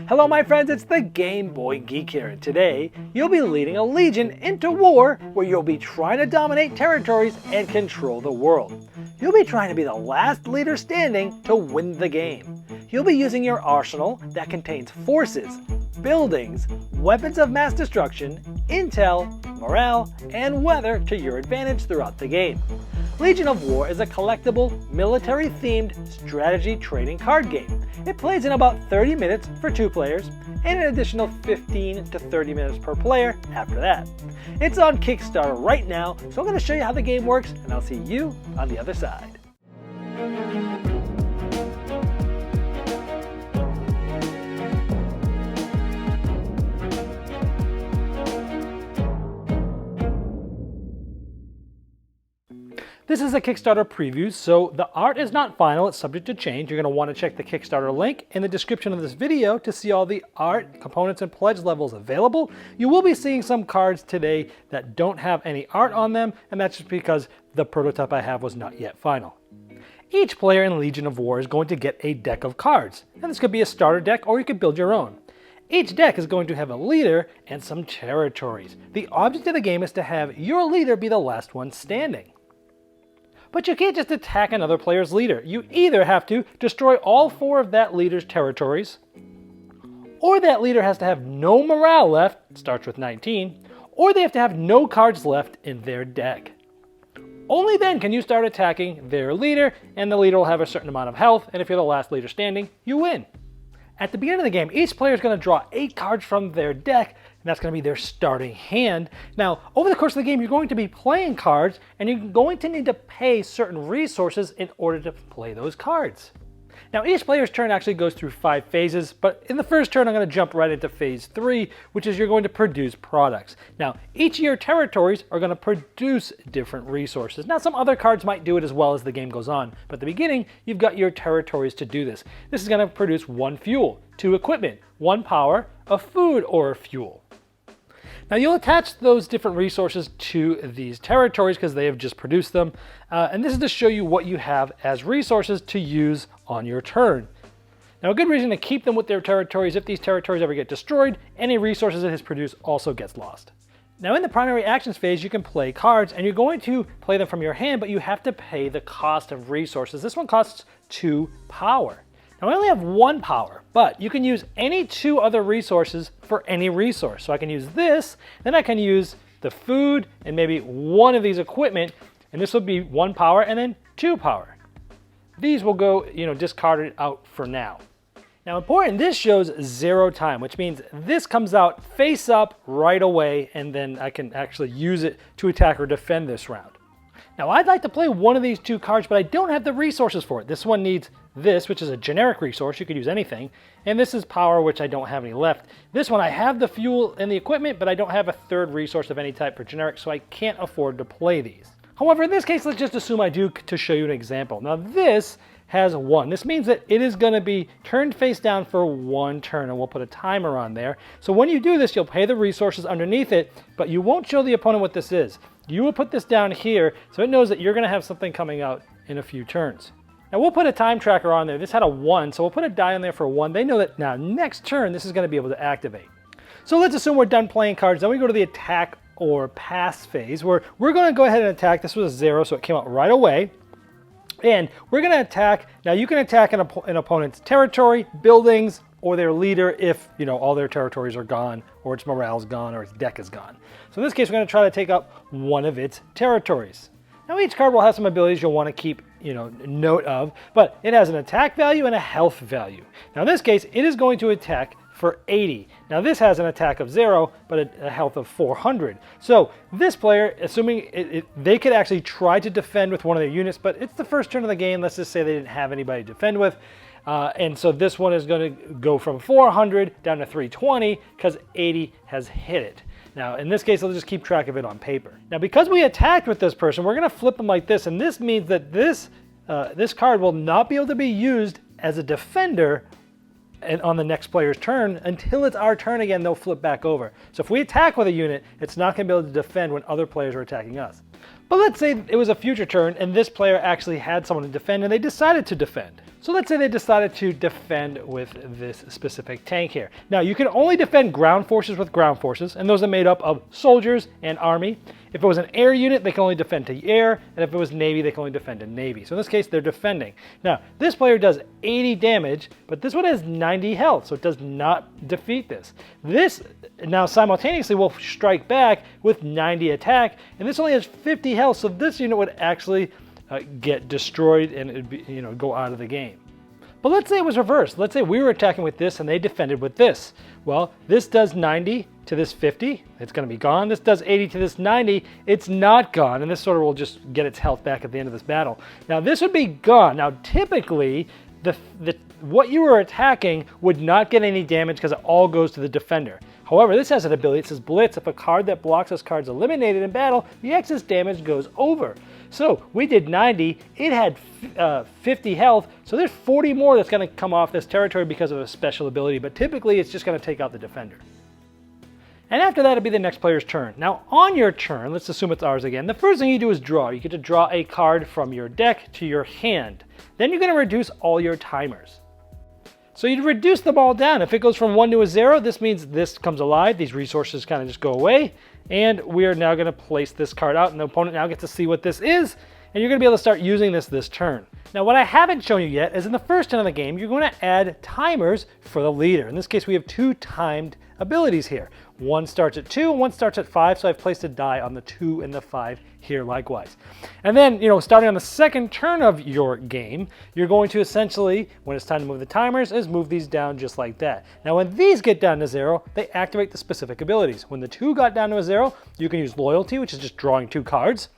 Hello my friends, it's the Game Boy Geek here, and today you'll be leading a legion into war where you'll be trying to dominate territories and control the world. You'll be trying to be the last leader standing to win the game. You'll be using your arsenal that contains forces, buildings, weapons of mass destruction, intel, morale, and weather to your advantage throughout the game. Legion of War is a collectible, military-themed strategy trading card game. It plays in about 30 minutes for 2 players, and an additional 15 to 30 minutes per player after that. It's on Kickstarter right now, so I'm going to show you how the game works, and I'll see you on the other side. This is a Kickstarter preview, so the art is not final, it's subject to change. You're going to want to check the Kickstarter link in the description of this video to see all the art, components, and pledge levels available. You will be seeing some cards today that don't have any art on them, and that's just because the prototype I have was not yet final. Each player in Legion of War is going to get a deck of cards, and this could be a starter deck or you could build your own. Each deck is going to have a leader and some territories. The object of the game is to have your leader be the last one standing. But you can't just attack another player's leader. You either have to destroy all 4 of that leader's territories, or that leader has to have no morale left, starts with 19, or they have to have no cards left in their deck. Only then can you start attacking their leader, and the leader will have a certain amount of health, and if you're the last leader standing, you win. At the beginning of the game, each player is going to draw 8 cards from their deck, and that's going to be their starting hand. Now, over the course of the game, you're going to be playing cards, and you're going to need to pay certain resources in order to play those cards. Now, each player's turn actually goes through 5 phases, but in the first turn, I'm going to jump right into phase 3, which is you're going to produce products. Now, each of your territories are going to produce different resources. Now, some other cards might do it as well as the game goes on, but at the beginning, you've got your territories to do this. This is going to produce 1 fuel, 2 equipment, 1 power, a food, or a fuel. Now you'll attach those different resources to these territories because they have just produced them. And this is to show you what you have as resources to use on your turn. Now a good reason to keep them with their territories, if these territories ever get destroyed, any resources it has produced also gets lost. Now in the primary actions phase, you can play cards and you're going to play them from your hand, but you have to pay the cost of resources. This one costs 2 power. Now I only have 1 power, but you can use any 2 other resources for any resource. So I can use this, then I can use the food and maybe 1 of these equipment, and this will be 1 power and then 2 power. These will go, discarded out for now. Now important, this shows 0 time, which means this comes out face up right away, and then I can actually use it to attack or defend this round. Now I'd like to play 1 of these 2 cards, but I don't have the resources for it. This one needs this, which is a generic resource, you could use anything, and this is power, which I don't have any left. This one I have the fuel and the equipment, but I don't have a 3rd resource of any type for generic, so I can't afford to play these. However, in this case, let's just assume I do to show you an example. Now this has 1. This means that it is going to be turned face down for 1 turn, and we'll put a timer on there. So when you do this, you'll pay the resources underneath it, but you won't show the opponent what this is. You will put this down here so it knows that you're going to have something coming out in a few turns. Now we'll put a time tracker on there. This had a 1, so we'll put a die on there for 1. They know that now next turn this is going to be able to activate. So let's assume we're done playing cards. Then we go to the attack or pass phase where we're going to go ahead and attack. This was a 0, so it came out right away. And we're going to attack. Now you can attack an opponent's territory, buildings, or their leader if all their territories are gone, or its morale is gone, or its deck is gone. So in this case, we're going to try to take up 1 of its territories. Now each card will have some abilities you'll want to keep note of, but it has an attack value and a health value. Now in this case, it is going to attack for 80. Now this has an attack of 0, but a health of 400. So this player, assuming they could actually try to defend with 1 of their units, but it's the first turn of the game. Let's just say they didn't have anybody to defend with. And so this one is going to go from 400 down to 320 because 80 has hit it. Now, in this case, I'll just keep track of it on paper. Now, because we attacked with this person, we're going to flip them like this, and this means that this card will not be able to be used as a defender on the next player's turn until it's our turn again. They'll flip back over. So if we attack with a unit, it's not going to be able to defend when other players are attacking us. But let's say it was a future turn, and this player actually had someone to defend, and they decided to defend. So let's say they decided to defend with this specific tank here. Now you can only defend ground forces with ground forces, and those are made up of soldiers and army. If it was an air unit, they can only defend to air, and if it was navy, they can only defend to navy. So in this case, they're defending. Now this player does 80 damage, but this one has 90 health, so it does not defeat this. This now simultaneously will strike back with 90 attack, and this only has 50 health, so this unit would actually get destroyed and it'd be, go out of the game. But let's say it was reversed. Let's say we were attacking with this and they defended with this. Well, this does 90 to this 50, it's going to be gone. This does 80 to this 90, it's not gone, and this sort of will just get its health back at the end of this battle. Now this would be gone. Now typically, what you were attacking would not get any damage because it all goes to the defender. However, this has an ability, it says Blitz. If a card that blocks this card is eliminated in battle, the excess damage goes over. So we did 90, it had 50 health, so there's 40 more that's going to come off this territory because of a special ability, but typically it's just going to take out the defender. And after that, it'll be the next player's turn. Now on your turn, let's assume it's ours again, the first thing you do is draw. You get to draw a card from your deck to your hand. Then you're going to reduce all your timers. So you'd reduce them all down. If it goes from 1 to a 0, this means this comes alive. These resources kind of just go away. And we are now going to place this card out, and the opponent now gets to see what this is. And you're going to be able to start using this turn. Now what I haven't shown you yet is in the first turn of the game, you're going to add timers for the leader. In this case, we have 2 timed abilities here. One starts at 2 and one starts at 5, so I've placed a die on the 2 and the 5 here likewise. And then, starting on the second turn of your game, you're going to essentially, when it's time to move the timers, is move these down just like that. Now when these get down to 0, they activate the specific abilities. When the 2 got down to a 0, you can use Loyalty, which is just drawing 2 cards.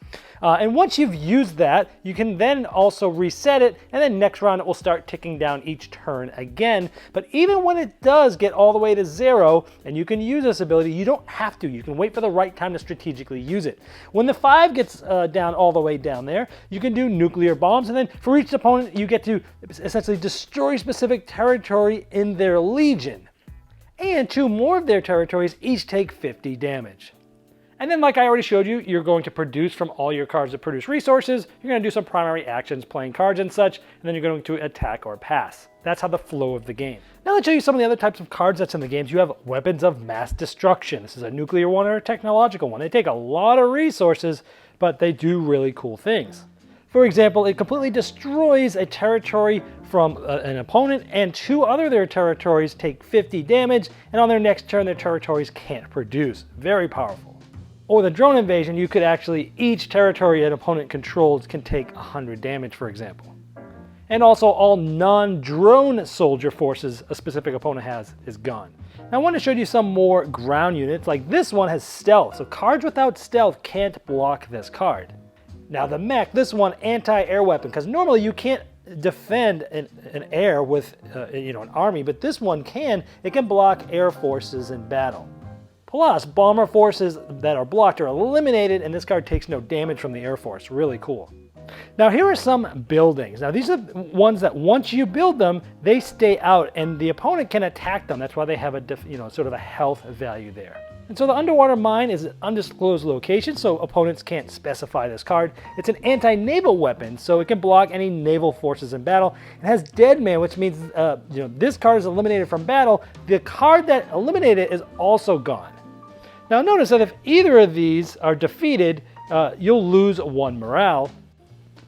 And once you've used that, you can then also reset it, and then next round it will start ticking down each turn again. But even when it does get all the way to 0, and you can use this ability, you don't have to. You can wait for the right time to strategically use it. When the 5 gets down all the way down there, you can do nuclear bombs, and then for each opponent, you get to essentially destroy specific territory in their legion. And 2 more of their territories each take 50 damage. And then like I already showed you, you're going to produce from all your cards that produce resources. You're going to do some primary actions, playing cards and such, and then you're going to attack or pass. That's how the flow of the game. Now let's show you some of the other types of cards that's in the games. You have weapons of mass destruction. This is a nuclear one or a technological one. They take a lot of resources, but they do really cool things. For example, it completely destroys a territory from an opponent, and 2 other of their territories take 50 damage, and on their next turn, their territories can't produce. Very powerful. Or the drone invasion, you could actually, each territory an opponent controls can take 100 damage, for example. And also all non-drone soldier forces a specific opponent has is gone. Now I want to show you some more ground units, like this one has stealth, so cards without stealth can't block this card. Now the mech, this one anti-air weapon, because normally you can't defend an air with an army, but this one can. It can block air forces in battle. Plus, bomber forces that are blocked are eliminated, and this card takes no damage from the Air Force. Really cool. Now here are some buildings. Now these are ones that once you build them, they stay out, and the opponent can attack them. That's why they have a sort of a health value there. And so the underwater mine is an undisclosed location, so opponents can't specify this card. It's an anti-naval weapon, so it can block any naval forces in battle. It has Dead Man, which means this card is eliminated from battle. The card that eliminated it is also gone. Now notice that if either of these are defeated, you'll lose 1 morale.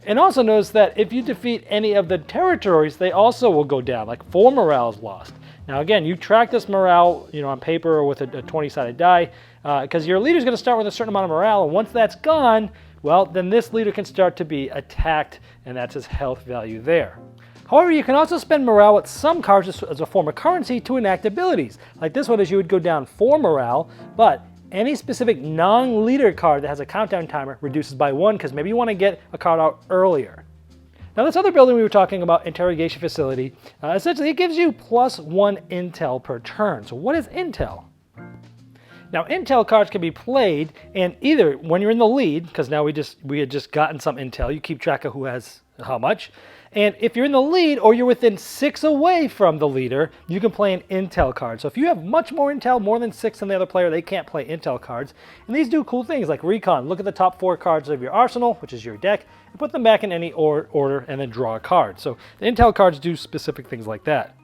And also notice that if you defeat any of the territories, they also will go down, like 4 morale is lost. Now again, you track this morale on paper or with a 20-sided die, because your leader's going to start with a certain amount of morale, and once that's gone, well, then this leader can start to be attacked, and that's his health value there. However, you can also spend morale with some cards as a form of currency to enact abilities. Like this one is you would go down 4 morale, but any specific non-leader card that has a countdown timer reduces by 1 because maybe you want to get a card out earlier. Now this other building we were talking about, interrogation facility, essentially it gives you +1 intel per turn. So what is intel? Now, intel cards can be played, and either when you're in the lead, because now we had just gotten some intel, you keep track of who has how much, and if you're in the lead or you're within 6 away from the leader, you can play an intel card. So if you have much more intel, more than 6 than the other player, they can't play intel cards. And these do cool things like recon. Look at the top 4 cards of your arsenal, which is your deck, and put them back in any order and then draw a card. So the intel cards do specific things like that.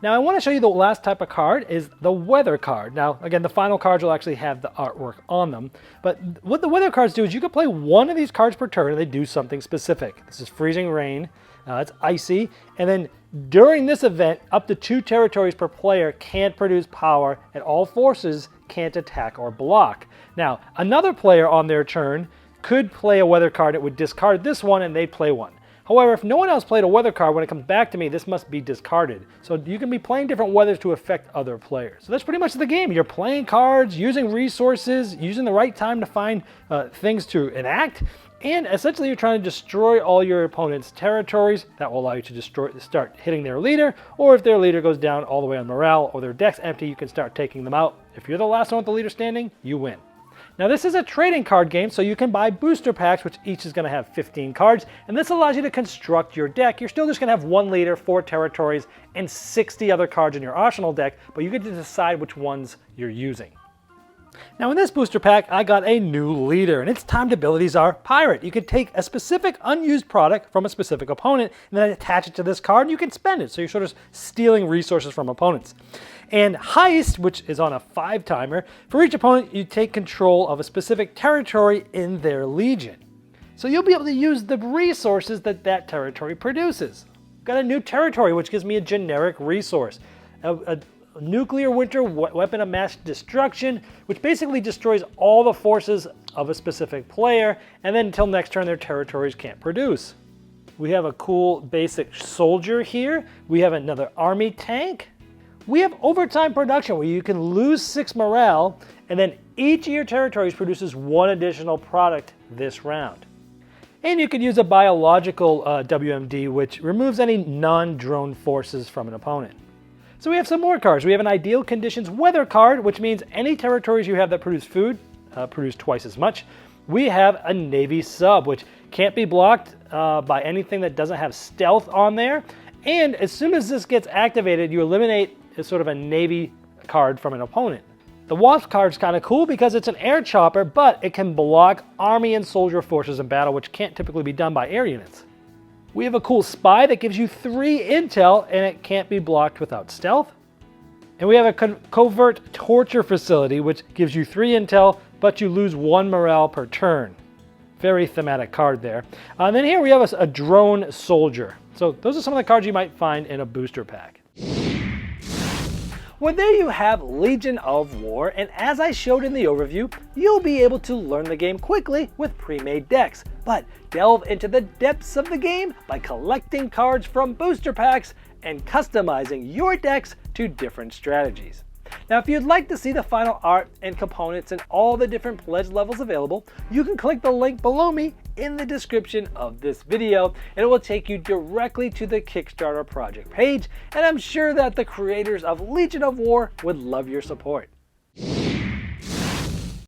Now I want to show you the last type of card is the weather card. Now again, the final cards will actually have the artwork on them. But what the weather cards do is you can play one of these cards per turn and they do something specific. This is freezing rain, it's icy, and then during this event, up to 2 territories per player can't produce power and all forces can't attack or block. Now another player on their turn could play a weather card that would discard this one and they'd play one. However, if no one else played a weather card, when it comes back to me, this must be discarded. So you can be playing different weathers to affect other players. So that's pretty much the game. You're playing cards, using resources, using the right time to find things to enact, and essentially you're trying to destroy all your opponent's territories. That will allow you to start hitting their leader, or if their leader goes down all the way on morale or their deck's empty, you can start taking them out. If you're the last one with the leader standing, you win. Now this is a trading card game, so you can buy booster packs, which each is going to have 15 cards, and this allows you to construct your deck. You're still just going to have 1 leader, 4 territories, and 60 other cards in your arsenal deck, but you get to decide which ones you're using. Now in this booster pack, I got a new leader, and its timed abilities are Pirate. You can take a specific unused product from a specific opponent, and then attach it to this card, and you can spend it, so you're sort of stealing resources from opponents. And Heist, which is on a 5 timer, for each opponent you take control of a specific territory in their legion. So you'll be able to use the resources that that territory produces. Got a new territory, which gives me a generic resource. A nuclear winter weapon of mass destruction, which basically destroys all the forces of a specific player, and then until next turn their territories can't produce. We have a cool basic soldier here. We have another army tank. We have overtime production where you can lose 6 morale, and then each of your territories produces 1 additional product this round. And you could use a biological WMD, which removes any non-drone forces from an opponent. So we have some more cards. We have an ideal conditions weather card, which means any territories you have that produce food produce twice as much. We have a Navy sub, which can't be blocked by anything that doesn't have stealth on there. And as soon as this gets activated, you eliminate sort of a Navy card from an opponent. The Wasp card is kind of cool because it's an air chopper, but it can block army and soldier forces in battle, which can't typically be done by air units. We have a cool Spy that gives you 3 intel, and it can't be blocked without stealth. And we have a Covert Torture Facility, which gives you 3 intel, but you lose 1 morale per turn. Very thematic card there. And then here we have a Drone Soldier. So those are some of the cards you might find in a booster pack. Well, there you have Legion of War, and as I showed in the overview, you'll be able to learn the game quickly with pre-made decks, but delve into the depths of the game by collecting cards from booster packs and customizing your decks to different strategies. Now, if you'd like to see the final art and components and all the different pledge levels available, you can click the link below me in the description of this video, and it will take you directly to the Kickstarter project page, and I'm sure that the creators of Legion of War would love your support.